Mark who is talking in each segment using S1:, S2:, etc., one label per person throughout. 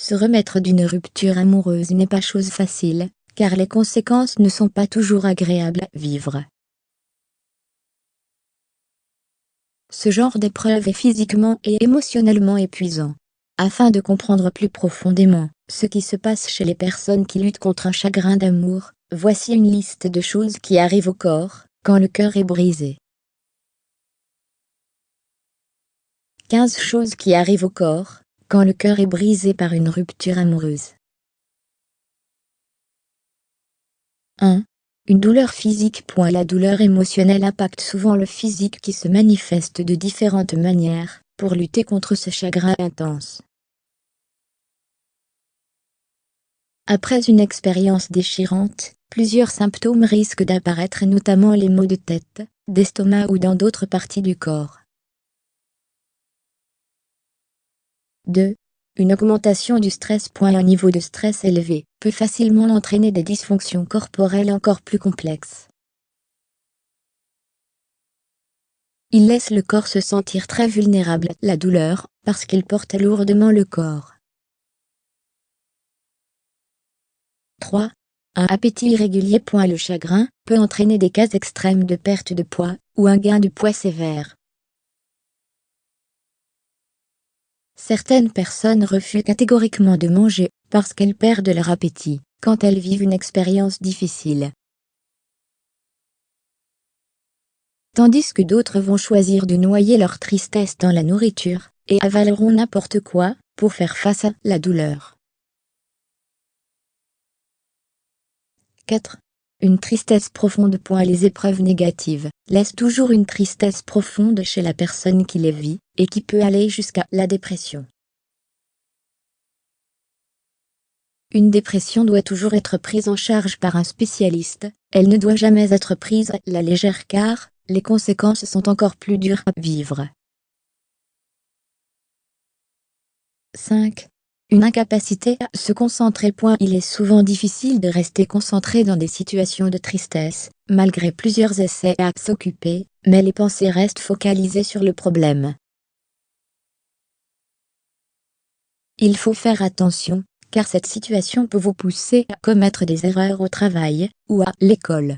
S1: Se remettre d'une rupture amoureuse n'est pas chose facile, car les conséquences ne sont pas toujours agréables à vivre. Ce genre d'épreuve est physiquement et émotionnellement épuisant. Afin de comprendre plus profondément ce qui se passe chez les personnes qui luttent contre un chagrin d'amour, voici une liste de choses qui arrivent au corps quand le cœur est brisé. 15 choses qui arrivent au corps quand le cœur est brisé par une rupture amoureuse. 1. Une douleur physique. La douleur émotionnelle impacte souvent le physique qui se manifeste de différentes manières pour lutter contre ce chagrin intense. Après une expérience déchirante, plusieurs symptômes risquent d'apparaître, notamment les maux de tête, d'estomac ou dans d'autres parties du corps. 2. Une augmentation du stress. Un niveau de stress élevé peut facilement entraîner des dysfonctions corporelles encore plus complexes. Il laisse le corps se sentir très vulnérable à la douleur, parce qu'il porte lourdement le corps. 3. Un appétit irrégulier. Le chagrin peut entraîner des cas extrêmes de perte de poids, ou un gain de poids sévère. Certaines personnes refusent catégoriquement de manger, parce qu'elles perdent leur appétit, quand elles vivent une expérience difficile. Tandis que d'autres vont choisir de noyer leur tristesse dans la nourriture, et avaleront n'importe quoi, pour faire face à la douleur. 4. Une tristesse profonde. Les épreuves négatives laissent toujours une tristesse profonde chez la personne qui les vit, et qui peut aller jusqu'à la dépression. Une dépression doit toujours être prise en charge par un spécialiste, elle ne doit jamais être prise à la légère car les conséquences sont encore plus dures à vivre. 5. Une incapacité à se concentrer. Il est souvent difficile de rester concentré dans des situations de tristesse, malgré plusieurs essais à s'occuper, mais les pensées restent focalisées sur le problème. Il faut faire attention, car cette situation peut vous pousser à commettre des erreurs au travail, ou à l'école.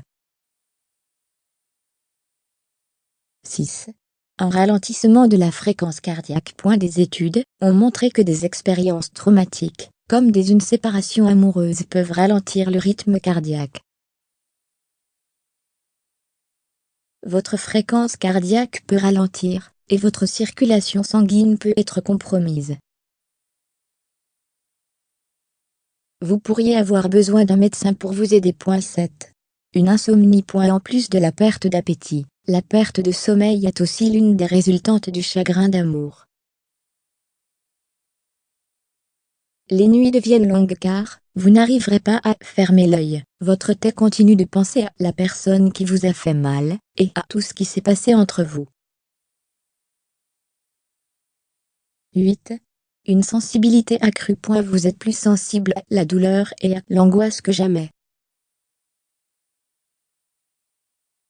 S1: 6. Un ralentissement de la fréquence cardiaque. Des études ont montré que des expériences traumatiques, comme une séparation amoureuse, peuvent ralentir le rythme cardiaque. Votre fréquence cardiaque peut ralentir, et votre circulation sanguine peut être compromise. Vous pourriez avoir besoin d'un médecin pour vous aider. 7. Une insomnie. En plus de la perte d'appétit, la perte de sommeil est aussi l'une des résultantes du chagrin d'amour. Les nuits deviennent longues car vous n'arriverez pas à fermer l'œil. Votre tête continue de penser à la personne qui vous a fait mal, et à tout ce qui s'est passé entre vous. 8. Une sensibilité accrue. Vous êtes plus sensible à la douleur et à l'angoisse que jamais.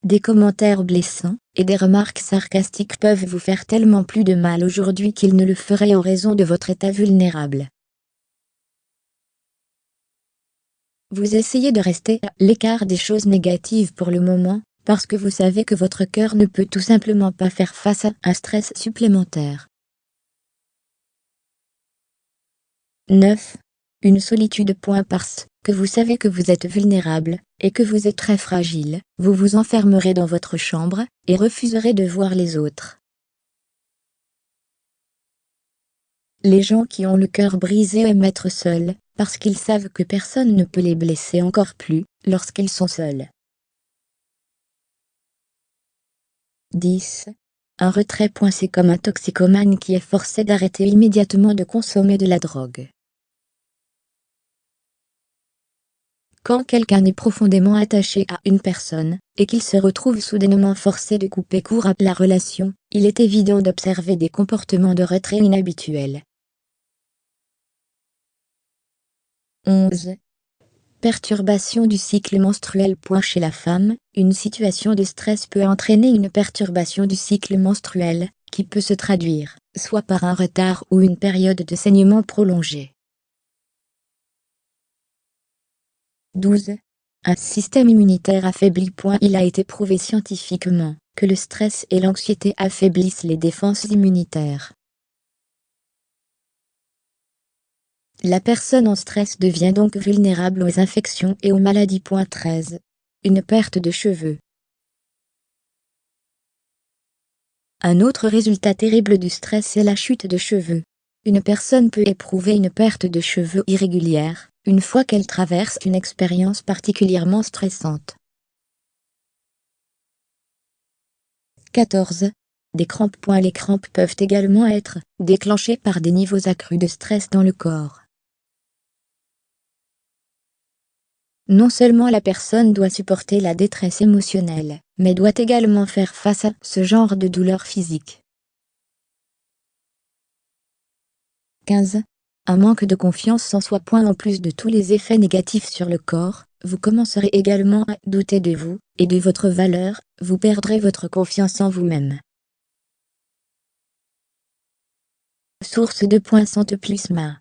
S1: Des commentaires blessants et des remarques sarcastiques peuvent vous faire tellement plus de mal aujourd'hui qu'ils ne le feraient en raison de votre état vulnérable. Vous essayez de rester à l'écart des choses négatives pour le moment, parce que vous savez que votre cœur ne peut tout simplement pas faire face à un stress supplémentaire. 9. Une solitude. Parce que vous savez que vous êtes vulnérable, et que vous êtes très fragile, vous vous enfermerez dans votre chambre, et refuserez de voir les autres. Les gens qui ont le cœur brisé aiment être seuls, parce qu'ils savent que personne ne peut les blesser encore plus, lorsqu'ils sont seuls. 10. Un retrait. C'est comme un toxicomane qui est forcé d'arrêter immédiatement de consommer de la drogue. Quand quelqu'un est profondément attaché à une personne, et qu'il se retrouve soudainement forcé de couper court à la relation, il est évident d'observer des comportements de retrait inhabituels. 11. Perturbation du cycle menstruel. Chez la femme, une situation de stress peut entraîner une perturbation du cycle menstruel, qui peut se traduire, soit par un retard ou une période de saignement prolongée. 12. Un système immunitaire affaibli. Il a été prouvé scientifiquement que le stress et l'anxiété affaiblissent les défenses immunitaires. La personne en stress devient donc vulnérable aux infections et aux maladies. 13. Une perte de cheveux. Un autre résultat terrible du stress est la chute de cheveux. Une personne peut éprouver une perte de cheveux irrégulière une fois qu'elle traverse une expérience particulièrement stressante. 14. Des crampes. Les crampes peuvent également être déclenchées par des niveaux accrus de stress dans le corps. Non seulement la personne doit supporter la détresse émotionnelle, mais doit également faire face à ce genre de douleur physique. 15. Un manque de confiance en soi. En plus de tous les effets négatifs sur le corps, vous commencerez également à douter de vous et de votre valeur, vous perdrez votre confiance en vous-même. Source 2.100 plus ma